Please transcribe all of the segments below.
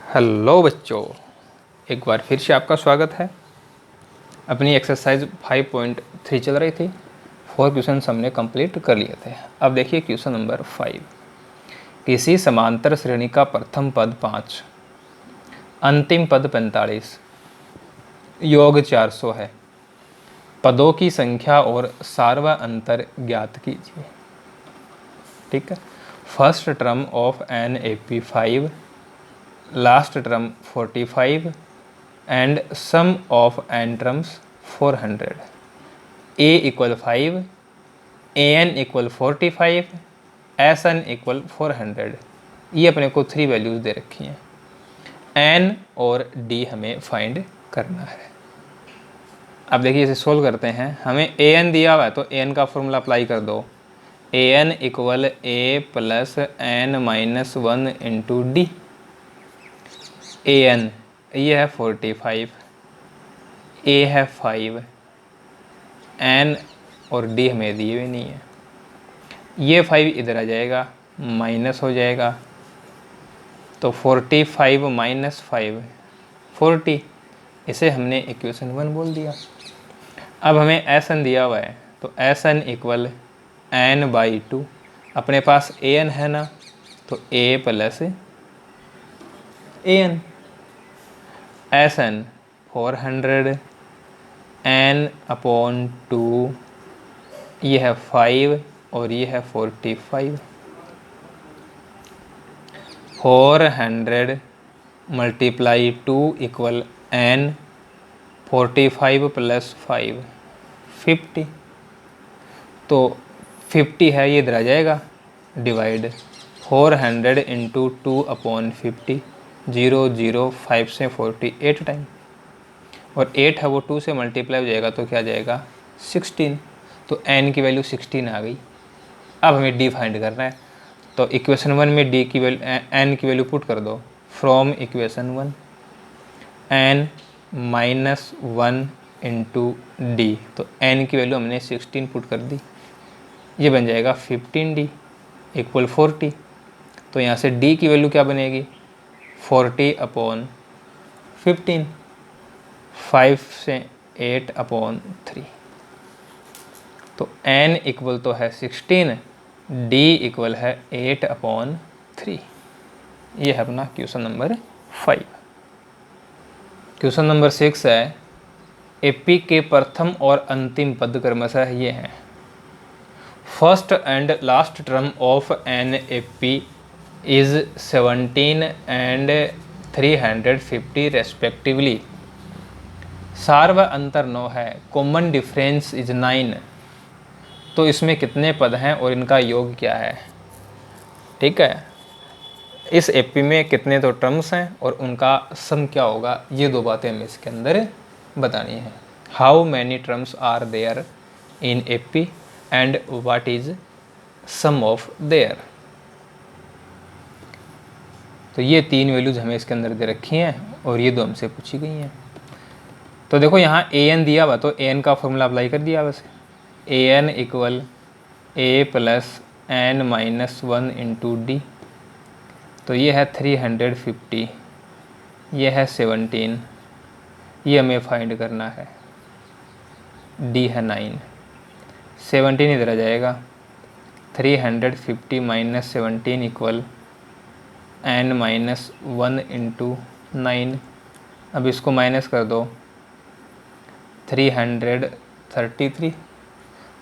Hello बच्चों, एक बार फिर से आपका स्वागत है। अपनी एक्सरसाइज 5.3 चल रही थी। 4 क्वेश्चन हमने कंप्लीट कर लिए थे। अब देखिए क्वेश्चन नंबर 5। किसी समांतर श्रेणी का प्रथम पद 5, अंतिम पद 45, योग 400 है। पदों की संख्या और सार्वा अंतर ज्ञात कीजिए। ठीक है। First term of an AP 5, last term 45 and sum of n terms 400. A equal 5, an equal 45, sn equal 400। ये अपने को 3 वैल्यूज़ दे रखी हैं। n और d हमें फाइंड करना है। अब देखिए इसे सोल्व करते हैं। हमें an दिया हुआ है तो an का फॉर्मूला अप्लाई कर दो। an equal a plus n minus 1 into D. an ये है 45, a है 5, n और d हमें दिए हुए नहीं है। ये 5 इधर आ जाएगा, माइनस हो जाएगा, तो 45 माइनस 5 40। इसे हमने इक्वेशन 1 बोल दिया। अब हमें एस एन दिया हुआ है तो S n equal n by 2। अपने पास ए एन है ना, तो a plus a n. S n 400, n upon 2, ये है 5 और ये है 45। 400 मल्टीप्लाई 2 इक्वल एन, 45 प्लस 5 50। तो 50 है, ये इधर आ जाएगा, डिवाइड 400 इंटू 2 अपॉन 50, 0 0 5 से 48 टाइम, और 8 है वो 2 से मल्टीप्लाई हो जाएगा तो क्या जाएगा 16। तो n की वैल्यू 16 आ गई। अब हमें d फाइंड करना है, तो इक्वेशन 1 में d की वैल्यू n की वैल्यू पुट कर दो। From equation 1 n minus 1 into d, तो n की वैल्यू हमने 16 पुट कर दी। ये बन जाएगा 15d इक्वल 40। तो यहाँ से d की वैल्यू क्या बनेगी 40 अपॉन 15, 5 से 8 अपॉन 3। तो n इक्वल तो है 16, d इक्वल है 8 अपॉन 3। ये है अपना क्वेश्चन नंबर 5। क्वेश्चन नंबर 6 है, एपी के प्रथम और अंतिम पद क्रमशः ये हैं। First and last term of an AP is 17 and 350 respectively. सार्व अंतर 9 है, कॉमन डिफरेंस इज 9। तो इसमें कितने पद हैं और इनका योग क्या है। ठीक है, इस एपी में कितने तो टर्म्स हैं और उनका सम क्या होगा, ये 2 बातें हमें इसके अंदर बतानी है। How many terms are there in AP and what is sum of there. तो ये 3 वैल्यूज हमें इसके अंदर दे रखी हैं और ये 2 हमसे पूछी गई हैं। तो देखो यहाँ ए एन दिया हुआ, तो ए एन का फॉर्मूला अप्लाई कर दिया वैसे। A n equal a plus n minus 1 into d. तो ये है 350, ये है 17, ये हमें फाइंड करना है। डी है 9, 17 इधर आ जाएगा, 350 minus 17 equal n minus 1 into 9। अब इसको माइनस कर दो, 333,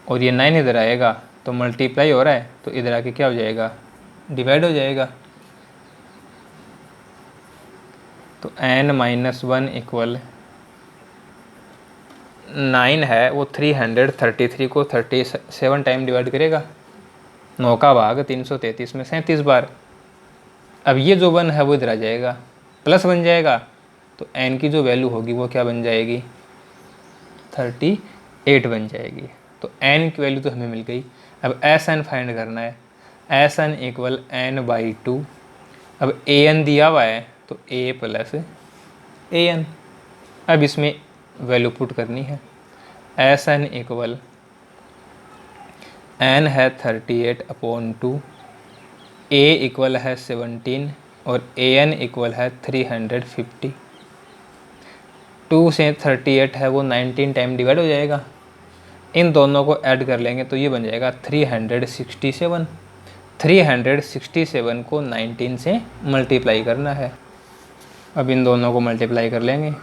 और ये 9 इधर आएगा तो मल्टीप्लाई हो रहा है तो इधर आके क्या हो जाएगा डिवाइड हो जाएगा। तो n माइनस 1 इक्वल 9 है वो 333 को 37 टाइम डिवाइड करेगा। 9 का भाग 333 में 37 बार। अब ये जो 1 है वो इधर आ जाएगा, प्लस बन जाएगा, तो n की जो वैल्यू होगी वो क्या बन जाएगी 38 बन जाएगी। तो n की वैल्यू तो हमें मिल गई। अब एस एन फाइंड करना है। S n equal n by 2। अब ए एन दिया हुआ है तो ए प्लस ए एन। अब इसमें वैल्यू पुट करनी है। एस एन इक्वल एन है 38 अपॉन 2, ए इक्वल है 17, और an इक्वल है 350। 2 से 38 है वो 19 टाइम डिवाइड हो जाएगा। इन दोनों को ऐड कर लेंगे तो ये बन जाएगा 367। 367 को 19 से मल्टीप्लाई करना है। अब इन दोनों को मल्टीप्लाई कर लेंगे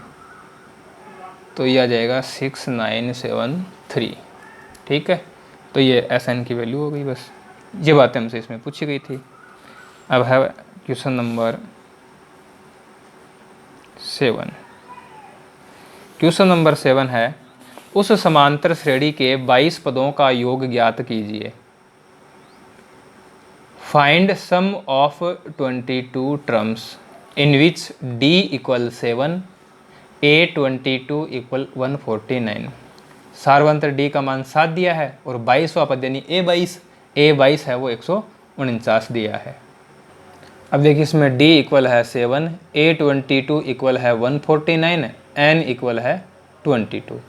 तो ये आ जाएगा 6973। ठीक है, तो ये SN की वैल्यू हो गई। बस ये बातें हमसे इसमें पूछी गई थी। अब है क्वेश्चन नंबर 7। क्वेश्चन नंबर 7 है, उस समांतर श्रेणी के 22 पदों का योग ज्ञात कीजिए। Find sum of 22 terms in which d equal 7, A22 equal 149। सारवंतर d का मान 7 दिया है और 22वां पद यानी A22 है वो 149 दिया है। अब देखिए इसमें d इक्वल है 7, A22 इक्वल है 149, n इक्वल है 22।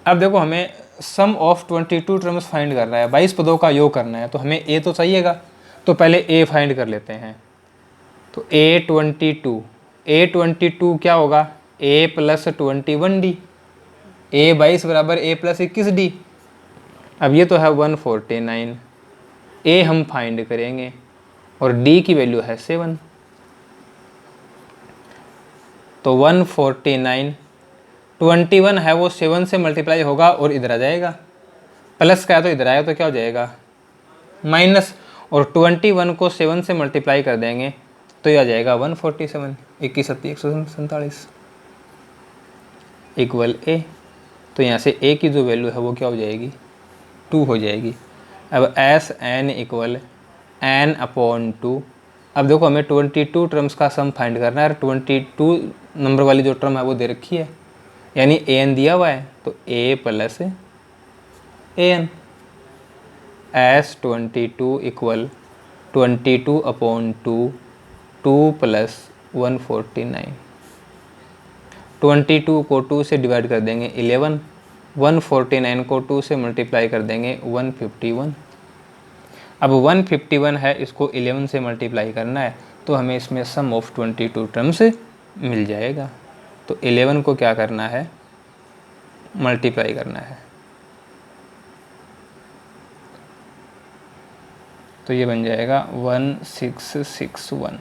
अब देखो हमें सम ऑफ 22 टर्म्स फाइंड करना है, 22 पदों का योग करना है, तो हमें a तो चाहिएगा। तो पहले a फाइंड कर लेते हैं। तो A22 क्या होगा, a प्लस 21d। A22 बराबर a प्लस 21d। अब ये तो है 149, a हम फाइंड करेंगे और d की वैल्यू है 7। तो 149, 21 है वो 7 से मल्टीप्लाई होगा और इधर आ जाएगा। प्लस का है तो इधर आएगा तो क्या हो जाएगा माइनस, और 21 को 7 से मल्टीप्लाई कर देंगे तो ये आ जाएगा 147। 21 सत्ती 147 इक्वल ए। तो यहाँ से ए की जो वैल्यू है वो क्या हो जाएगी 2 हो जाएगी। अब SN इक्वल n/2। अब देखो हमें 22 टर्म्स का सम फाइंड करना है। 22 नंबर वाली जो टर्म है वो दे रखी है, यानी an दिया हुआ है तो a plus an। S22 equal 22/2, 2 plus 149। 22 को 2 से डिवाइड कर देंगे 11, 149 को 2 से मल्टीप्लाई कर देंगे 151। अब 151 है, इसको 11 से मल्टीप्लाई करना है तो हमें इसमें सम ऑफ 22 टर्म्स मिल जाएगा। तो 11 को क्या करना है मल्टीप्लाई करना है, तो ये बन जाएगा 1661।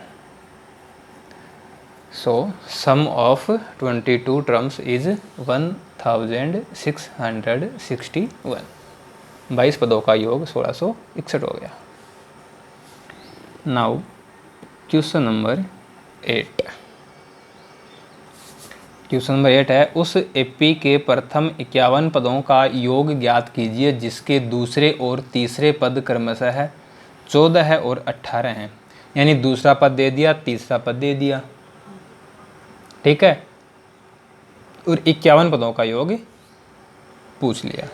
सो सम ऑफ 22 टर्म्स इज 1661। 22 पदों का योग 1661 हो गया। Now question number 8। Question number 8 है, उस एपी के प्रथम 51 पदों का योग ज्ञात कीजिए जिसके दूसरे और तीसरे पद क्रमशः 14 है और 18 हैं। यानी दूसरा पद दे दिया, तीसरा पद दे दिया, ठीक है, और 51 पदों का योग पूछ लिया।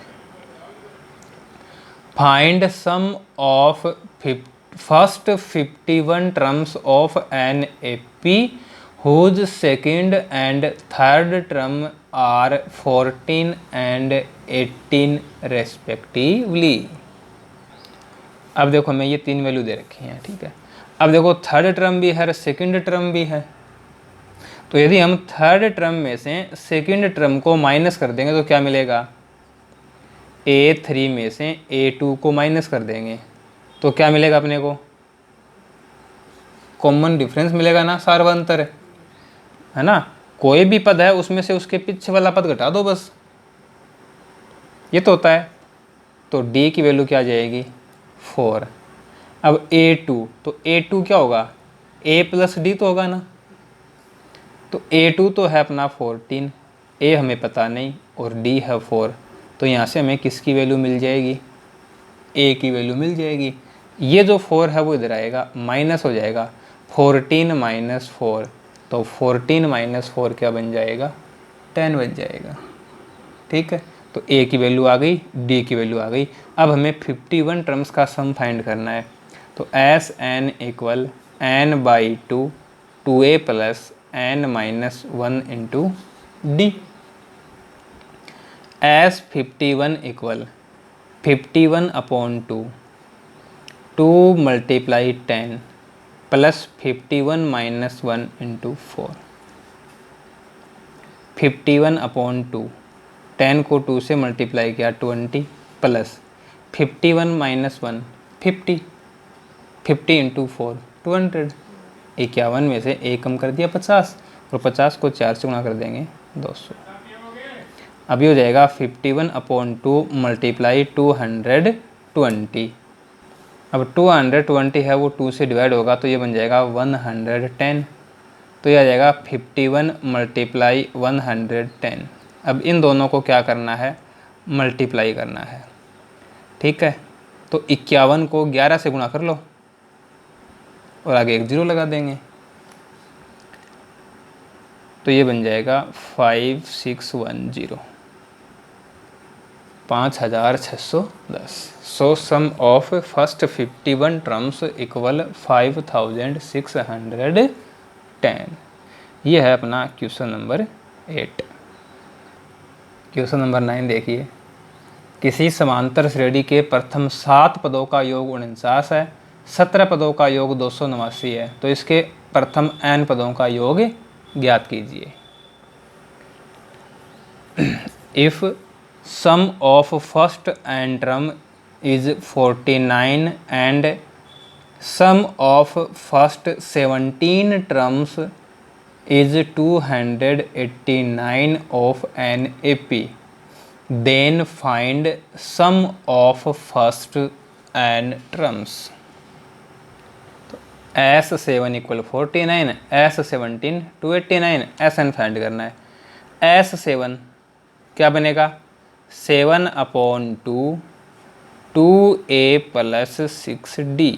Find sum of first 51 terms of an AP whose second and third term are 14 and 18 respectively। अब देखो मैं ये 3 वैल्यू दे रखी हैं, ठीक है। अब देखो थर्ड टर्म भी है, सेकंड टर्म भी है। तो यदि हम थर्ड टर्म में से सेकंड टर्म को माइनस कर देंगे तो क्या मिलेगा, A3 में से A2 को माइनस कर देंगे तो क्या मिलेगा अपने को, कॉमन डिफरेंस मिलेगा ना, सार्वंतर है ना। कोई भी पद है उसमें से उसके पीछे वाला पद घटा दो बस, ये तो होता है। तो D की वैल्यू क्या आ जाएगी 4। अब A2, तो A2 क्या होगा, A प्लस D तो होगा ना। तो A2 तो है अपना 14, A हमें पता नहीं और D है 4। तो यहाँ से हमें किसकी वैल्यू मिल जाएगी, A की वैल्यू मिल जाएगी। ये जो 4 है वो इधर आएगा, माइनस हो जाएगा, 14 माइनस 4, तो 14 माइनस 4 क्या बन जाएगा 10 बन जाएगा, ठीक है। तो A की वैल्यू आ गई, D की वैल्यू आ गई। अब हमें 51 टर्म्स का सम फाइंड करना है। तो SN equal n/2 2A plus n minus 1 into D। S51 equal 51/2, 2 multiply 10 plus 51 minus 1 into 4, 51/2, 10 को 2 से मल्टीप्लाई किया 20 प्लस 51 माइनस 1 50, 50 इंटू 4 200, 51 में से एक कम कर दिया 50 और 50 को 4 से गुणा कर देंगे 200। अब ये हो जाएगा 51/2 मल्टीप्लाई 220। अब 220 है वो 2 से डिवाइड होगा तो ये बन जाएगा 110, तो ये आ जाएगा 51 मल्टीप्लाई 110। अब इन दोनों को क्या करना है, मल्टीप्लाई करना है। ठीक है, तो 51 को 11 से गुणा कर लो और आगे एक 0 लगा देंगे, तो ये बन जाएगा 5610, 5610। सो सम ऑफ फर्स्ट 51 टर्म्स इक्वल 5610। ये है अपना क्वेश्चन नंबर 8। क्वेश्चन नंबर 9 देखिए, किसी समांतर श्रेणी के प्रथम 7 पदों का योग 49 है, 17 पदों का योग 289 है, तो इसके प्रथम n पदों का योग ज्ञात कीजिए। If sum of first n term is 49 and sum of first 17 terms is 289 of an AP, then find sum of first n terms। S7 = 49, S17 289, Sn find करना है। S7 क्या बनेगा, 7/2 2a + 6d।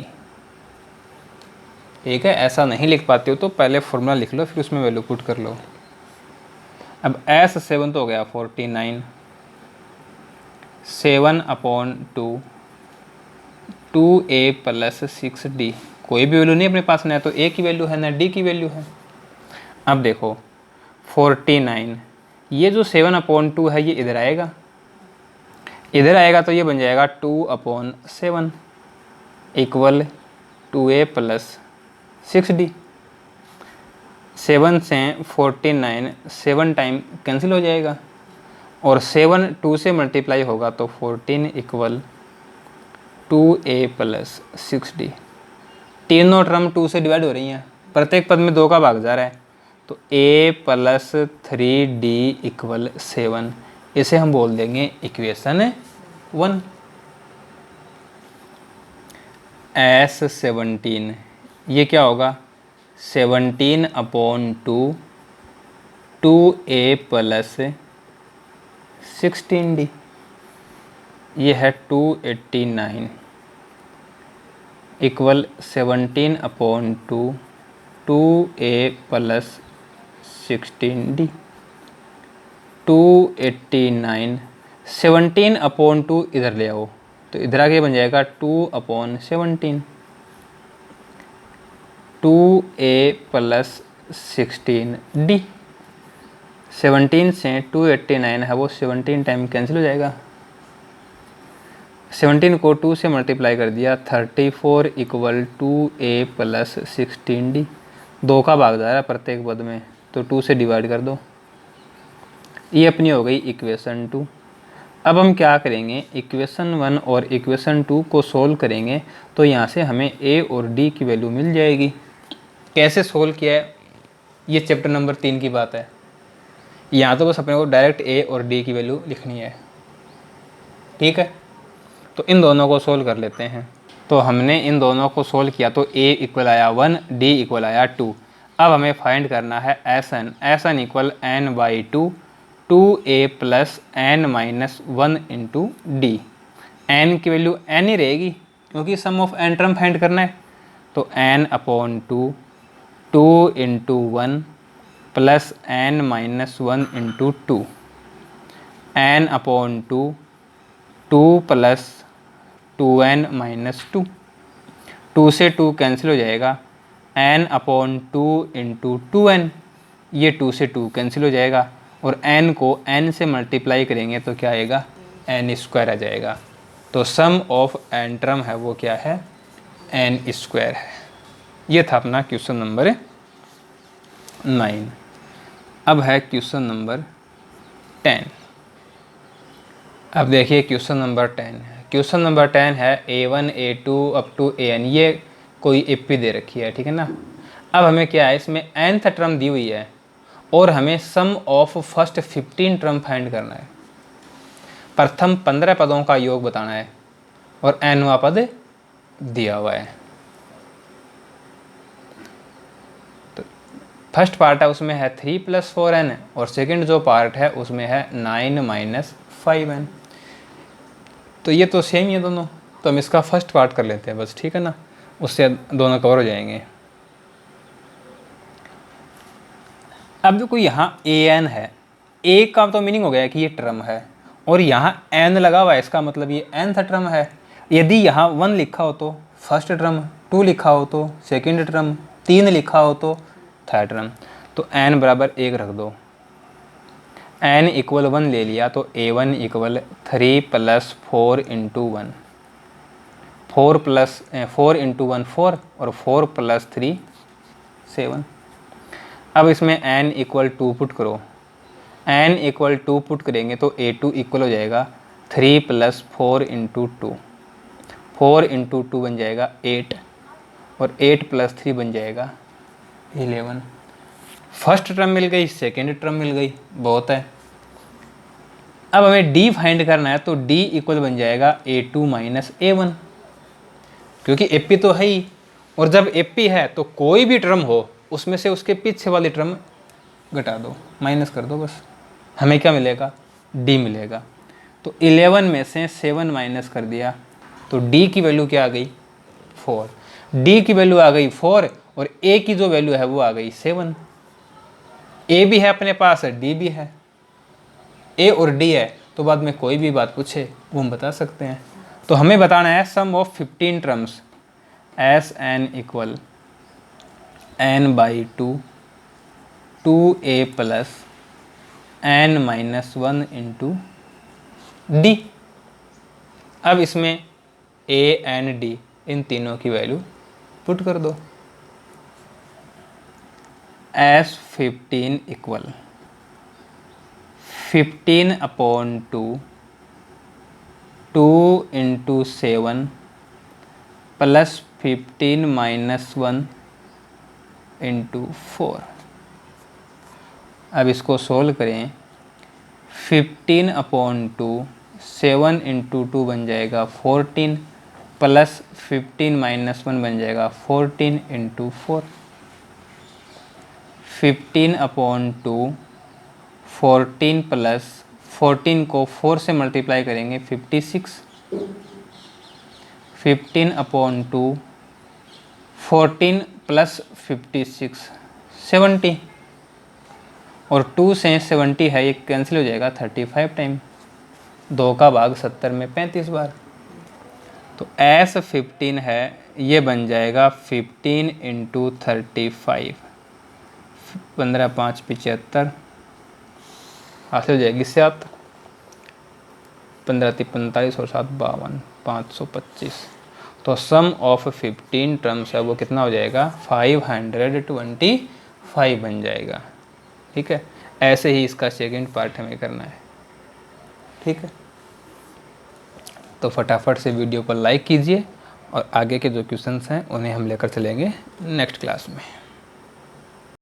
ठीक है, ऐसा नहीं लिख पाते हो तो पहले फॉर्मूला लिख लो, फिर उसमें वैल्यू पुट कर लो। अब S7 तो हो गया 49, 7/2 2a + 6d, कोई भी वैल्यू नहीं अपने पास, ना तो a की वैल्यू है ना d की वैल्यू है। अब देखो 49, ये जो 7/2 है ये इधर आएगा, इधर आएगा तो ये बन जाएगा 2/7 इक्वल 2a + 6d। 7 से 49 7 टाइम कैंसिल हो जाएगा और 7 2 से मल्टीप्लाई होगा तो 14 इक्वल 2a + 6d। तीनों टर्म 2 से डिवाइड हो रही हैं, प्रत्येक पद में 2 का भाग जा रहा है, तो a + 3d = 7। इसे हम बोल देंगे इक्वेशन 1। S17 ये क्या होगा, 17/2 2a + 16d, ये है 289 इक्वल 17/2 2a + 16d। 289 17/2 इधर ले आओ तो इधर आगे बन जाएगा 2/17, 2a + 16d। 17 से 289 है वो 17 टाइम कैंसिल हो जाएगा, 17 को 2 से मल्टीप्लाई कर दिया 34 इक्वल 2a + 16d। 2 का भाग जा रहा है प्रत्येक पद में तो 2 से डिवाइड कर दो, ये अपनी हो गई इक्वेशन 2। अब हम क्या करेंगे, इक्वेशन 1 और इक्वेशन 2 को सोल्व करेंगे तो यहाँ से हमें a और d की वैल्यू मिल जाएगी। कैसे सोल्व किया है ये चैप्टर नंबर 3 की बात है, यहाँ तो बस अपने को डायरेक्ट a और d की वैल्यू लिखनी है। ठीक है, तो इन दोनों को सोल्व कर लेते हैं। तो हमने इन दोनों को सोल्व किया तो a इक्वल आया 1, d इक्वल आया 2। अब हमें फाइंड करना है Sn, Sn = n/2 2a + n-1 into d। n की वैल्यू n ही रहेगी क्योंकि सम ऑफ n टर्म फाइंड करना है, तो n/2 2 into 1 + n-1 into 2, n/2 2 + 2n-2, 2 से 2 कैंसिल हो जाएगा, n/2 इंटू 2n, ये 2 से 2 कैंसिल हो जाएगा और n को n से मल्टीप्लाई करेंगे तो क्या आएगा, n² आ जाएगा। तो सम ऑफ n टर्म है वो क्या है, n² है। ये था अपना क्वेश्चन नंबर 9। अब है क्वेश्चन नंबर 10। अब देखिए क्वेश्चन नंबर 10 है। क्वेश्चन नंबर 10 है A1 A2 up to AN, ये कोई एपी दे रखी है, ठीक है ना। अब हमें क्या है, इसमें nth टर्म दी हुई है और हमें सम ऑफ फर्स्ट 15 टर्म फाइंड करना है। प्रथम 15 पदों का योग बताना है और nवां पद दिया हुआ है। तो फर्स्ट पार्ट है उसमें है 3 + 4n और सेकंड जो पार्ट है उसमें है 9 - 5n। तो ये तो सेम ही है दोनों, तो हम इसका फर्स्ट पार्ट कर लेते हैं बस, ठीक है ना, उससे दोनों कवर हो जाएंगे। अब देखो यहाँ AN है, A का तो मीनिंग हो गया कि ये टर्म है और यहाँ N लगा हुआ है, इसका मतलब ये nth टर्म है। यदि यहाँ 1 लिखा हो तो फर्स्ट टर्म, 2 लिखा हो तो सेकंड टर्म, 3 लिखा हो तो थर्ड टर्म। तो n बराबर 1 रख दो, n = 1 ले लिया तो A1 = 3 + 4 × 1, 4 × 1 4 और 4 + 3 7। अब इसमें n = 2 पुट करो, n = 2 पुट करेंगे तो A2 इक्वल हो जाएगा 3 + 4 × 2, 4 × 2 बन जाएगा 8 और 8 + 3 बन जाएगा 11। फर्स्ट टर्म मिल गई, सेकेंड टर्म मिल गई, बहुत है। अब हमें d फाइंड करना है तो d इक्वल बन जाएगा A2 - A1, क्योंकि एपी तो है ही और जब एपी है तो कोई भी टर्म हो उसमें से उसके पीछे वाली टर्म घटा दो, माइनस कर दो बस। हमें क्या मिलेगा, d मिलेगा। तो 11 में से 7 माइनस कर दिया तो d की वैल्यू क्या आ गई, 4। d की वैल्यू आ गई 4 और a की जो वैल्यू है वो आ गई 7। a भी है अपने पास, d भी है, a और d है तो बाद में कोई भी बात पूछे वो हम बता सकते हैं। तो हमें बताना है सम of 15 terms Sn = n/2 2a + n - 1 × d। अब इसमें a n d इन तीनों की वैल्यू पुट कर दो। S15 = 15/2 2 × 7 + 15 - 1 × 4। अब इसको सोल्व करें, 15/2 7 × 2 बन जाएगा 14 + 15 - 1 बन जाएगा 14 × 4। 15/2 14 + 14 को 4 से मल्टीप्लाई करेंगे 56। 15/2 14 + 56 70 और 2 से 70 है, ये कैंसिल हो जाएगा 35 टाइम, 2 का भाग 70 में 35 बार। तो S15 है, ये बन जाएगा 15 × 35, 15 5 75 हासिल हो जाएगी 7, 15 3 45 और 7 52 525। तो सम ऑफ 15 टर्म्स है वो कितना हो जाएगा, 525 बन जाएगा। ठीक है, ऐसे ही इसका सेकंड पार्ट हमें करना है। ठीक है, तो फटाफट से वीडियो को लाइक कीजिए और आगे के जो क्वेश्चंस हैं उन्हें हम लेकर चलेंगे नेक्स्ट क्लास में।